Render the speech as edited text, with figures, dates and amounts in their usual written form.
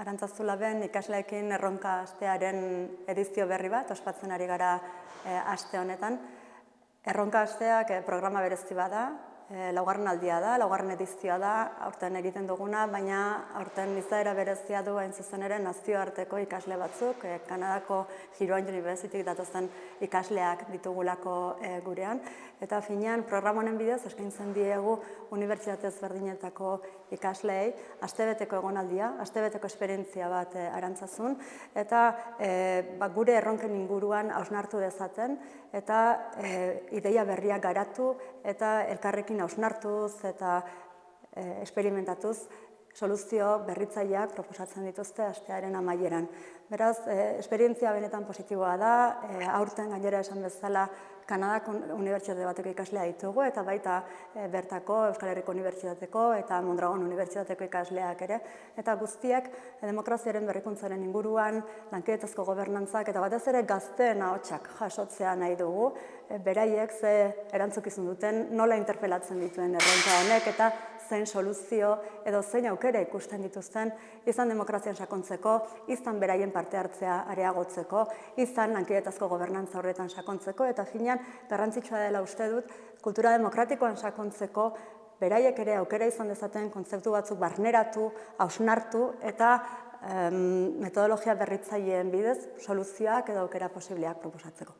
Arantzazulaben ikasleekin erronka astearen edizio berri bat ospatzen ari gara aste honetan. Erronka asteak programa berezi bada, laugarren aldia da, laugarren edizioa da, aurten egiten duguna, baina aurten izaera berezia du hain zuzen ere nazioarteko ikasle batzuk, Kanadako Huron Universitytik datozen ikasleak ditugulako gurean, eta finean programa honen bidez eskaintzen diegu unibertsitate ezberdinetako ikasleei astebeteko egonaldia, astebeteko esperientzia bat Arantzazun, eta gure erronken inguruan hausnartu dezaten, eta ideia berriak garatu eta elkarrekin hausnartuz eta esperimentatuz soluzio berritzaileak proposatzen dituzte astearen amaieran. Beraz, esperientzia benetan positiboa da, aurten gainera esan bezala Kanadako unibertsitate bateko ikaslea ditugu eta baita bertako Euskal Herriko Unibertsitateko eta Mondragon Unibertsitateko ikasleak ere, eta guztiak demokraziaren berrikuntzaren inguruan, lankidetzazko gobernantzak eta batez ere gazteen ahotsak jasotzea nahi dugu, beraiek ze erantzukizun duten, nola interpelatzen dituen erronka honek eta zein soluzio edo zein aukera ikusten dituzten, izan demokrazian sakontzeko, izan beraien parte hartzea areagotzeko, izan lankidetazko gobernantza horretan sakontzeko, eta finean garrantzitsua dela uste dut, kultura demokratikoan sakontzeko, beraiek ere aukera izan dezaten kontzeptu batzuk barneratu, hausnartu eta metodologia berritzaileen bidez soluzioak edo aukera posibleak proposatzeko.